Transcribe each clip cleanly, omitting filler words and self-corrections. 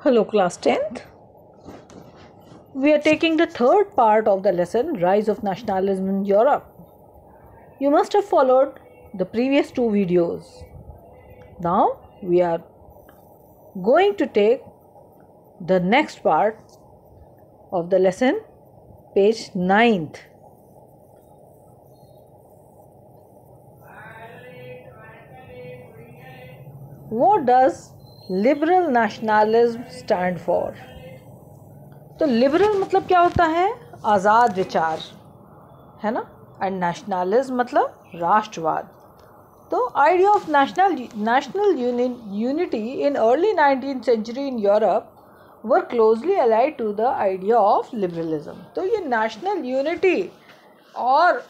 Hello, class 10th. We are taking the third part of the lesson, Rise of Nationalism in Europe. You must have followed the previous two videos. Now we are going to take the next part of the lesson, page 9th. What does liberal nationalism stand for? तो liberal मतलब क्या होता है? आज़ाद विचार, है ना? And nationalism मतलब राष्ट्रवाद. तो idea of national unity in early 19th century in Europe were closely allied to the idea of liberalism. तो ये national unity और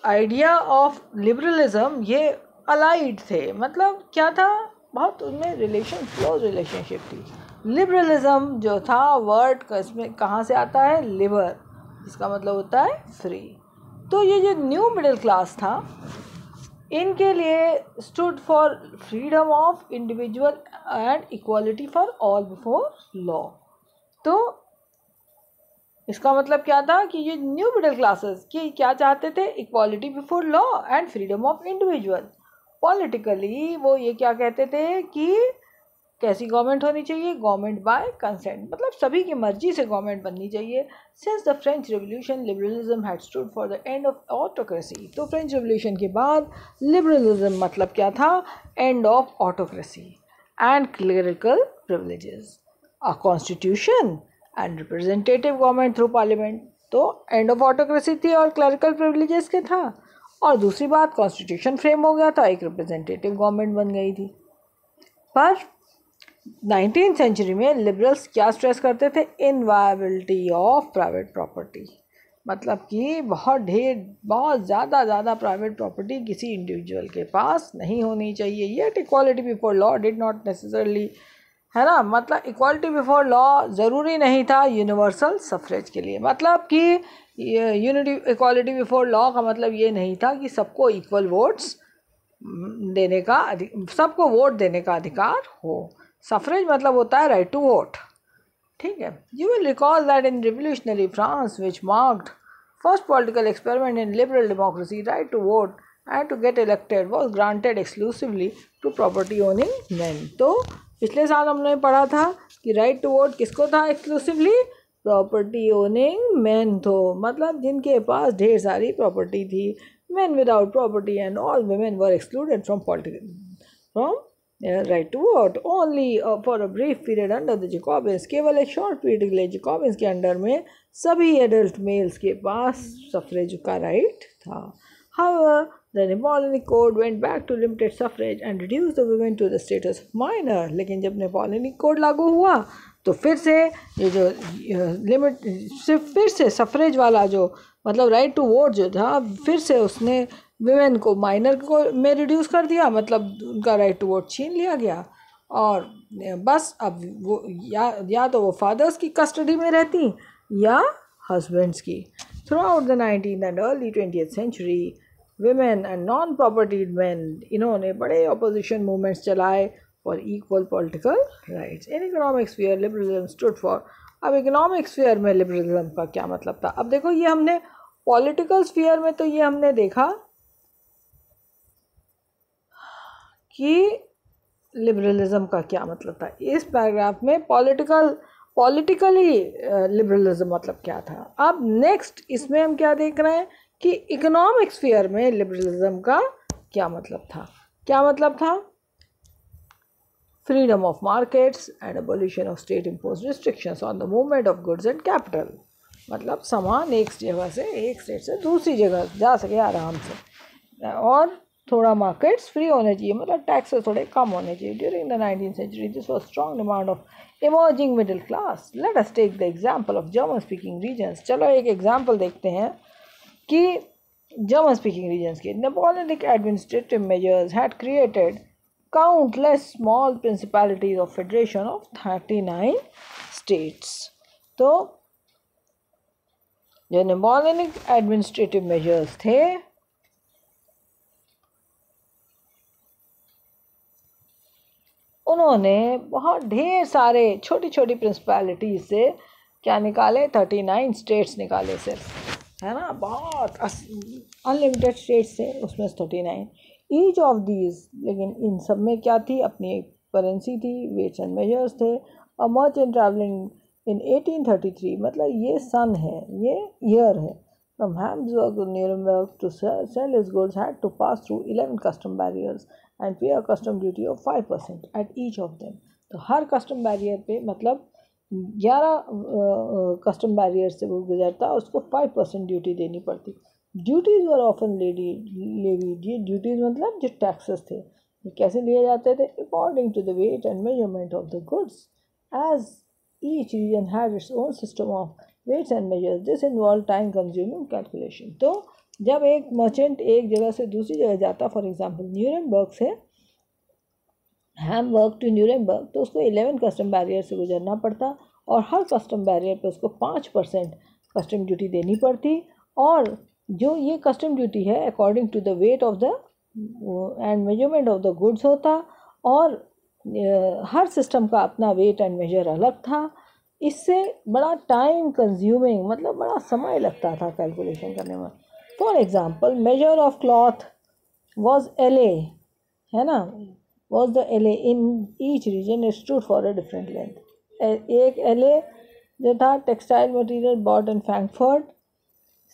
आइडिया ऑफ लिबरलिज्म ये अलाइड थे. मतलब क्या था? बहुत उनमें क्लोज रिलेशनशिप थी. लिबरलिज्म जो था वर्ड इसमें कहाँ से आता है? लिबर, जिसका मतलब होता है फ्री. तो ये जो न्यू मिडिल क्लास था, इनके लिए stood for freedom of individual and equality for all before law. तो इसका मतलब क्या था कि ये न्यू मिडिल क्लासेस की क्या चाहते थे? Equality before law and freedom of individual. Politically वो ये क्या कहते थे कि कैसी गवर्नमेंट होनी चाहिए? गवर्नमेंट बाय कंसेंट, मतलब सभी की मर्जी से गवर्नमेंट बननी चाहिए. Since the French revolution liberalism had stood for the end of autocracy. तो फ्रेंच रेवोल्यूशन के बाद लिबरलिज्म मतलब क्या था? End of autocracy and clerical privileges, a constitution and representative government through parliament. तो एंड ऑफ ऑटोक्रेसी थी और clerical privileges के था. और दूसरी बात, कॉन्स्टिट्यूशन फ्रेम हो गया था, एक रिप्रेजेंटेटिव गवर्नमेंट बन गई थी. पर 19th सेंचुरी में लिबरल्स क्या स्ट्रेस करते थे? इनवायबिलिटी ऑफ प्राइवेट प्रॉपर्टी. मतलब कि बहुत ज़्यादा प्राइवेट प्रॉपर्टी किसी इंडिविजुअल के पास नहीं होनी चाहिए. Yet equality before law did not necessarily, है ना? मतलब इक्वालिटी बिफोर लॉ ज़रूरी नहीं था यूनिवर्सल सफरेज के लिए. मतलब कि इक्वालिटी बिफोर लॉ का मतलब ये नहीं था कि सबको इक्वल वोट्स देने का, सबको वोट देने का अधिकार हो. सफरेज मतलब होता है राइट टू वोट. ठीक है. You will recall that in revolutionary France which marked first political experiment in liberal democracy, right to vote and to get elected was granted exclusively to property owning men. तो पिछले साल हमने पढ़ा था कि right to vote किसको था? Exclusively property owning men. तो मतलब जिनके पास ढेर सारी प्रॉपर्टी थी. Men without property and all women were excluded from right to vote only for a brief period under the Jacobins. केवल एक शॉर्ट पीरियड के लिए Jacobins के अंडर में सभी एडल्ट मेल्स के पास सफरेज का राइट था. However, the Napoleonic Code went back to limited suffrage and reduced the women to the status of minor. लेकिन जब Napoleonic Code लागू हुआ तो फिर से ये जो लिमिट, सिर्फ फिर से सफरेज वाला जो मतलब राइट टू वोट जो था, फिर से उसने विमेन को माइनर को में रिड्यूस कर दिया. मतलब उनका राइट टू वोट छीन लिया गया. और बस अब वो या तो वो फादर्स की कस्टडी में रहती या हस्बैंड्स की. Throughout the 19th and early 20th century women and non propertied men, इन्होंने बड़े अपोजिशन मूवमेंट्स चलाए for equal political rights. In economic sphere liberalism stood for. अब इकोनॉमिक स्फीयर में लिबरलिज्म का क्या मतलब था? अब देखो, ये हमने पॉलिटिकल स्फीयर में तो ये हमने देखा कि लिबरलिज्म का क्या मतलब था. इस पैराग्राफ में पॉलिटिकली लिबरलिज्म मतलब क्या था. अब नेक्स्ट इसमें हम क्या देख रहे हैं कि इकोनॉमिक स्फीयर में लिबरलिज्म का क्या मतलब था. क्या मतलब था? freedom of markets and abolition of state imposed restrictions on the movement of goods and capital. मतलब सामान एक जगह से, एक स्टेट से दूसरी जगह जा सके आराम से. और थोड़ा मार्केट्स फ्री होने चाहिए, मतलब टैक्सेस थोड़े कम होने चाहिए. During the 19th century this was strong demand of emerging middle class. Let us take the example of German speaking regions. चलो एक एग्जाम्पल देखते हैं कि जर्मन स्पीकिंग रीजन्स के. Napoleonic administrative measures had created countless small principalities of federation of 39 states. तो जो Napoleonic administrative measures थे, उन्होंने बहुत ढेर सारे छोटी छोटी प्रिंसिपैलिटीज से क्या निकाले, 39 स्टेट्स निकाले सिर्फ, है ना, बहुत अनलिमिटेड स्टेट्स थे उसमें 39 ईच ऑफ दीज। लेकिन इन सब में क्या थी, अपनी करेंसी थी, वेट्स एंड मेजर्स थे। अ मर्चेंट ट्रैवलिंग इन 1833, मतलब ये सन है, ये ईयर है, from Hamburg to Nuremberg to sell his goods had to pass through 11 custom barriers and pay a custom duty of 5% at each of them। तो हर custom barrier पे मतलब 11 custom barrier से वो गुजरता, उसको 5% ड्यूटी देनी पड़ती। ड्यूटीज़ वर ऑफन लेवीड, ये ड्यूटीज़ मतलब जो टैक्सेस थे, ये कैसे लिए जाते थे, according to the weight and measurement of the goods, as each region had its own system of weights and measures, this involve time consuming calculation. तो जब एक मर्चेंट एक जगह से दूसरी जगह जाता, फॉर एग्जांपल न्यूरेमबर्ग से हैमबर्ग टू न्यूरेमबर्ग, तो उसको 11 कस्टम बैरियर से गुजरना पड़ता और हर कस्टम बैरियर पे उसको 5% कस्टम ड्यूटी देनी पड़ती। और जो ये कस्टम ड्यूटी है according to the weight of the and measurement of the goods होता, और हर सिस्टम का अपना वेट एंड मेजर अलग था। इससे बड़ा टाइम कंज्यूमिंग, मतलब बड़ा समय लगता था कैलकुलेशन करने में। For example measure of cloth was LA, है ना, was the LA in each region it stood for a different length. एक LA जो था textile material bought in Frankfurt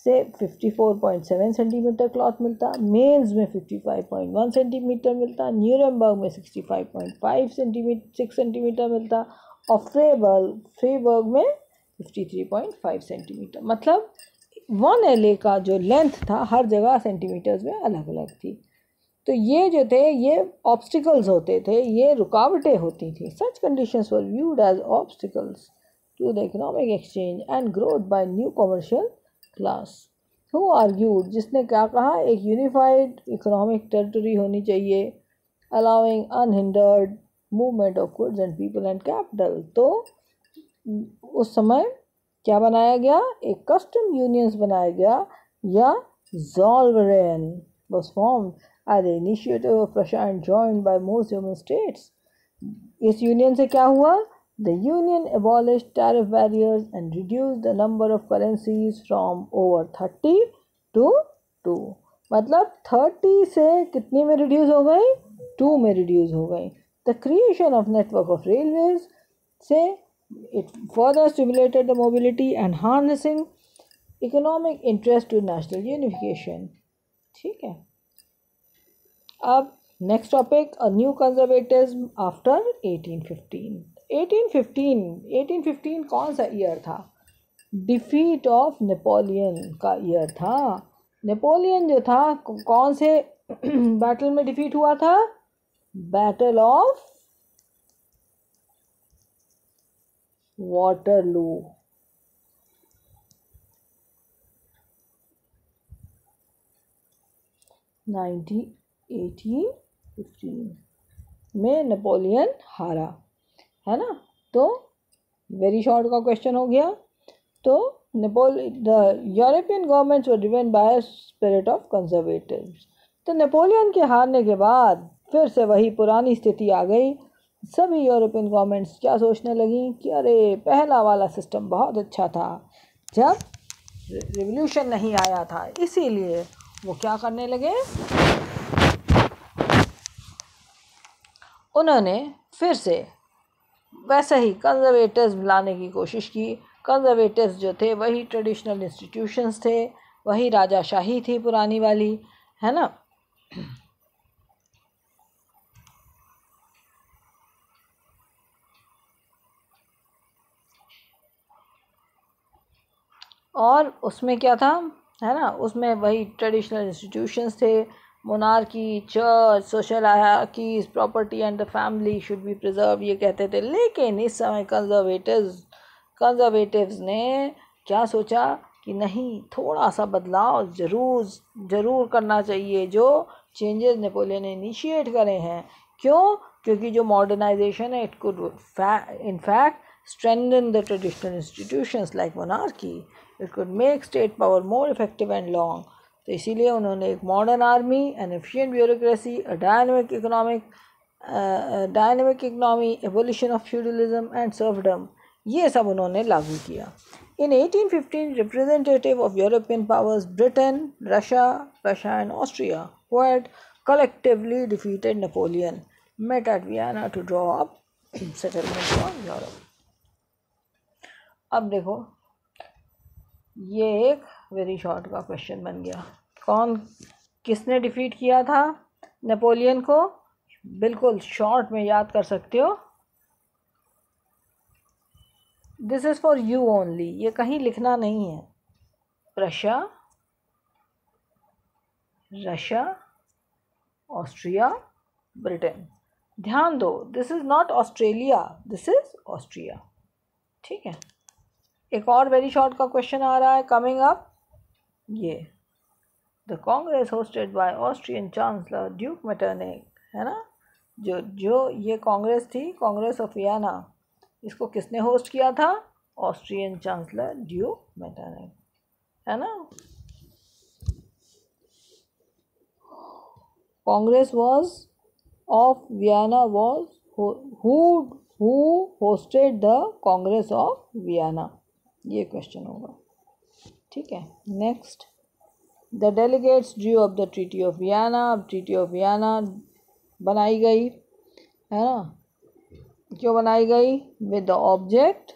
से 54.7 सेंटीमीटर क्लॉथ मिलता, मेल्स में 55.1 सेंटीमीटर मिलता, न्यूरेमबर्ग में 65.5 सेंटीमीटर 6 सेंटीमीटर मिलता, और फ्रेबर्ग में 53.5 सेंटीमीटर। मतलब 1 LA का जो लेंथ था हर जगह सेंटीमीटर्स में अलग अलग थी। तो ये जो थे ये ऑब्स्टिकल्स होते थे, ये रुकावटें होती थी। Such conditions were viewed as obstacles to the economic exchange and growth by new commercial class. Who argued, जिसने क्या कहा, एक यूनिफाइड इकोनॉमिक टेरिटरी होनी चाहिए, allowing unhindered movement of goods and people and capital. तो उस समय क्या बनाया गया, एक कस्टम यूनियंस बनाया गया, या ज़ोलवेरेन was formed as an initiative of Prussia and joined by most German states। इस यूनियन से क्या हुआ, the union abolished tariff barriers and reduced the number of currencies from over 30 to 2। मतलब 30 से कितनी में रिड्यूस हो गई, 2 में रिड्यूस हो गई। The creation of network of railways say it further stimulated the mobility and harnessing economic interest to national unification। ठीक है, अब next topic, a new conservatism after 1815। 1815 कौन सा ईयर था, डिफीट ऑफ नेपोलियन का ईयर था। नेपोलियन जो था कौन से बैटल में डिफीट हुआ था, बैटल ऑफ वाटरलू। 1815 में नेपोलियन हारा, है ना। तो वेरी शॉर्ट का क्वेश्चन हो गया। तो the European governments were driven by spirit of conservatives. तो नेपोलियन के हारने के बाद फिर से वही पुरानी स्थिति आ गई। सभी यूरोपियन गवर्नमेंट्स क्या सोचने लगी कि अरे पहला वाला सिस्टम बहुत अच्छा था, जब रिवॉल्यूशन नहीं आया था, इसीलिए वो क्या करने लगे, उन्होंने फिर से वैसे ही कंजर्वेटिव्स लाने की कोशिश की। कंजर्वेटिव्स जो थे वही ट्रेडिशनल इंस्टीट्यूशंस थे, वही राजाशाही थी पुरानी वाली, है ना। और उसमें क्या था, है ना, उसमें वही ट्रेडिशनल इंस्टीट्यूशंस थे, monarchy, church, social hierarchies, property and the family should be preserve, ये कहते थे। लेकिन इस समय कंजर्वेटिव्स ने क्या सोचा कि नहीं, थोड़ा सा बदलाव ज़रूर करना चाहिए, जो चेंजेस नेपोलियन ने इनिशिएट करे हैं। क्यों, क्योंकि जो मॉडर्नाइजेशन है it could in fact strengthen the traditional institutions like monarchy, it could make state power more effective and long। तो इसीलिए उन्होंने एक modern army, N efficient bureaucracy, a dynamic economic dynamic economy, evolution of feudalism and serfdom, ये सब उन्होंने लागू किया. In 1815, representative of European powers Britain, Russia and Austria, who had collectively defeated Napoleon, met at Vienna to draw up settlement for Europe. अब देखो, ये एक very short का क्वेश्चन बन गया. किसने डिफीट किया था नेपोलियन को? बिल्कुल शॉर्ट में याद कर सकते हो. This is for you only, ये कहीं लिखना नहीं है. Prussia, Russia, Austria, Britain. ध्यान दो, this is not Australia, this is Austria. ठीक है. एक और वेरी शॉर्ट का क्वेश्चन आ रहा है कमिंग अप. ये the Congress hosted by Austrian chancellor Duke Metternich, है ना. जो ये कांग्रेस थी, कांग्रेस ऑफ वियना, इसको किसने होस्ट किया था? ऑस्ट्रियन चांसलर ड्यूक मेटरनिक, है ना. Congress was of Vienna was who hosted the Congress of Vienna, ये क्वेश्चन होगा. ठीक है. Next, the delegates Drew up the treaty of Vienna. अब ट्रीटी ऑफ वियना बनाई गई, है ना. क्यों बनाई गई? With the object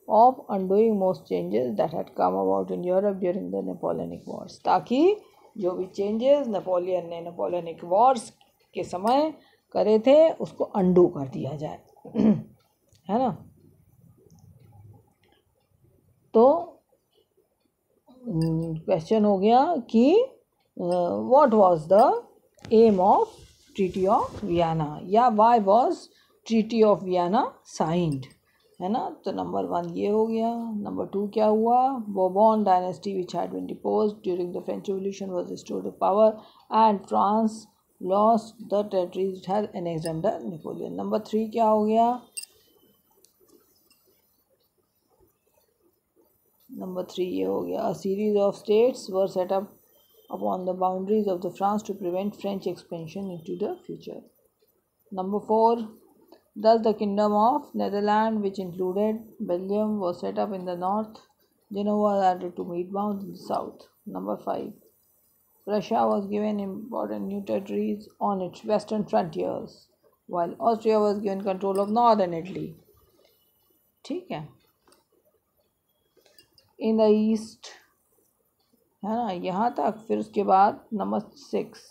of undoing most changes that had come about in Europe during the Napoleonic Wars, ताकि जो भी चेंजेस नेपोलियन ने नेपोलियनिक वॉर्स के समय करे थे उसको अंडू कर दिया जाए. है ना. तो क्वेश्चन हो गया कि what was the aim of treaty of Vienna, या why was treaty of Vienna signed, है ना. तो नंबर 1 ये हो गया. नंबर 2 क्या हुआ? Bourbon dynasty which had been deposed during the French Revolution was restored to power and France lost the territories it had annexed under Napoleon. Number 3 क्या हो गया? नंबर 3 ये हो गया. A series of states were set up upon the boundaries of the France to prevent French expansion into the future. Number 4, thus the kingdom of Netherlands, which included Belgium, was set up in the north. Genoa was added to Meadbound in the south. Number 5, Prussia was given important new territories on its western frontiers, while Austria was given control of northern Italy. ठीक है. In the east, है ना, यहाँ तक. फिर उसके बाद number 6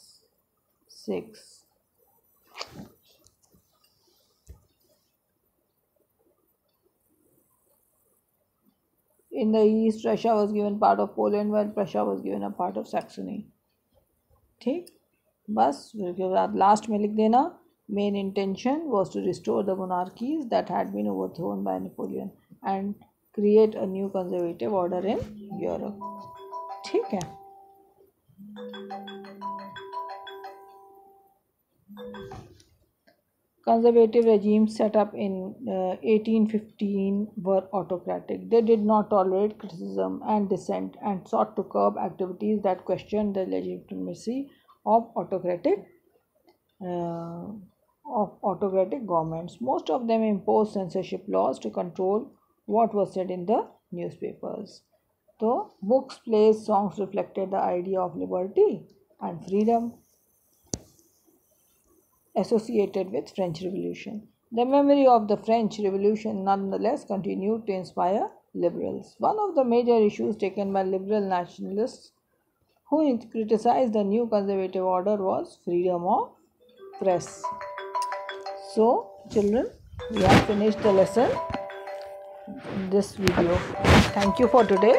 In the east, Russia was given part of Poland, while Prussia was given a part of Saxony. ठीक. बस फिर के बाद लास्ट में लिख देना, main intention was to restore the monarchies that had been overthrown by Napoleon and create a new conservative order in Europe. ठीक है. Conservative regimes set up in 1815 were autocratic. They did not tolerate criticism and dissent and sought to curb activities that questioned the legitimacy of autocratic governments. Most of them imposed censorship laws to control what was said in the newspapers. So, books, plays, songs reflected the idea of liberty and freedom associated with French Revolution. The memory of the French Revolution nonetheless continued to inspire liberals. One of the major issues taken by liberal nationalists who criticized the new conservative order was freedom of press. So, children, we have finished the lesson in this video. Thank you for today.